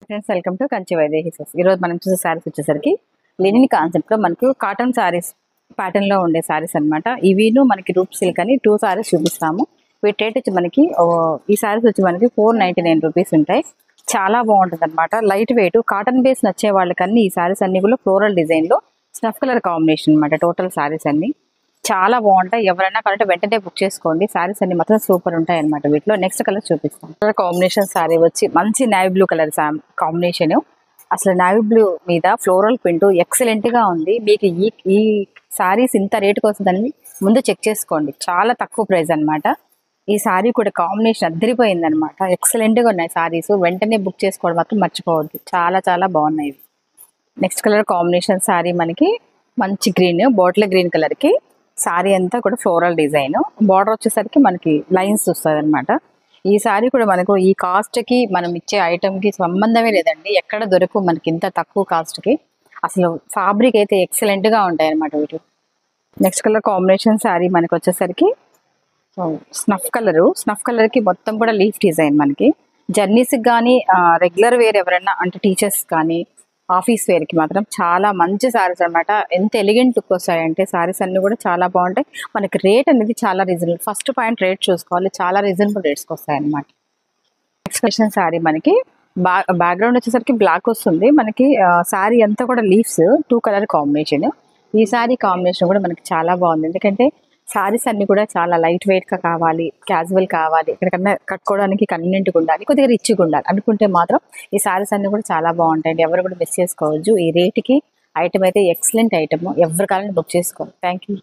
Friends, welcome to Kanchi వైదేహీసెస్. ఈరోజు మనం చూసే శారీస్ వచ్చేసరికి లెనిన్ కాన్సెప్ట్లో మనకు కాటన్ శారీస్ ప్యాటర్న్లో ఉండే శారీస్ అనమాట. ఇవిను మనకి రూప్ సిల్క్ అని 2 శారీస్ చూపిస్తాము. వీటి రేట్ వచ్చి మనకి ఈ శారీస్ వచ్చి మనకి 499 రూపీస్ ఉంటాయి. చాలా బాగుంటుంది అనమాట. లైట్ వెయిట్ కాటన్ బేస్ నచ్చే వాళ్ళకన్నీ ఈ శారీస్ అన్ని కూడా ఫ్లోరల్ డిజైన్లో స్నఫ్ కలర్ కాంబినేషన్ అనమాట. టోటల్ శారీస్ అన్ని చాలా బాగుంటాయి. ఎవరైనా కావాలంటే వెంటనే బుక్ చేసుకోండి. శారీస్ అన్ని మాత్రం సూపర్ ఉంటాయి అనమాట. వీటిలో నెక్స్ట్ కలర్ చూపిస్తాం. కలర్ కాంబినేషన్ శారీ వచ్చి మంచి నావీ బ్లూ కలర్ కాంబినేషన్. అసలు నావీ బ్లూ మీద ఫ్లోరల్ ప్రింట్ ఎక్సలెంట్ గా ఉంది. మీకు ఈ శారీస్ ఇంత రేటుకి వస్తుందని ముందు చెక్ చేసుకోండి. చాలా తక్కువ ప్రైస్ అనమాట. ఈ శారీ కూడా కాంబినేషన్ అద్దరిపోయింది అనమాట. ఎక్సలెంట్ గా ఉన్నాయి శారీస్. వెంటనే బుక్ చేసుకోవడం మాత్రం మర్చిపోవద్దు. చాలా చాలా బాగున్నాయి. నెక్స్ట్ కలర్ కాంబినేషన్ శారీ మనకి మంచి గ్రీన్, బాటిల్ గ్రీన్ కలర్ కి శారీ అంతా కూడా ఫ్లోరల్ డిజైన్. బార్డర్ వచ్చేసరికి మనకి లైన్స్ వస్తుంది అనమాట. ఈ శారీ కూడా మనకు ఈ కాస్ట్ కి మనం ఇచ్చే ఐటమ్ కి సంబంధమే లేదండి. ఎక్కడ దొరకు మనకి ఇంత తక్కువ కాస్ట్ కి. అసలు ఫ్యాబ్రిక్ అయితే ఎక్సలెంట్ గా ఉంటాయి అనమాట వీటి. నెక్స్ట్ కలర్ కాంబినేషన్ శారీ మనకి వచ్చేసరికి స్నఫ్ కలర్ కి మొత్తం కూడా లీఫ్ డిజైన్. మనకి జర్నీస్ కానీ రెగ్యులర్ వేర్ ఎవరైనా అంటే టీచర్స్ కానీ ఆఫీస్ వేర్ కి మాత్రం చాలా మంచి శారీస్ అనమాట. ఎంత ఎలిగెంట్ లుక్ వస్తాయంటే శారీస్ అన్ని కూడా చాలా బాగుంటాయి. మనకి రేట్ అనేది చాలా రీజనబుల్. ఫస్ట్ పాయింట్ రేట్ చూసుకోవాలి. చాలా రీజనబుల్ రేట్స్కి వస్తాయి అనమాట. నెక్స్ట్ శారీ మనకి బ్యాక్గ్రౌండ్ వచ్చేసరికి బ్లాక్ వస్తుంది. మనకి శారీ అంతా కూడా లీవ్స్ 2 కలర్ కాంబినేషన్. ఈ శారీ కాంబినేషన్ కూడా మనకి చాలా బాగుంది. ఎందుకంటే శారీస్ అన్ని కూడా చాలా లైట్ వెయిట్ గా కావాలి, క్యాజువల్ కావాలి, ఎక్కడికన్నా కట్టుకోవడానికి కన్వీనియంట్గా ఉండాలి, కొద్దిగా రిచ్గా ఉండాలి అనుకుంటే మాత్రం ఈ శారీస్ అన్ని కూడా చాలా బాగుంటాయండి. ఎవరు కూడా మిస్ చేసుకోవచ్చు. ఈ రేటుకి ఐటమ్ అయితే ఎక్సలెంట్ ఐటమ్. ఎవరి కావాలని బుక్ చేసుకోవాలి. Thank you.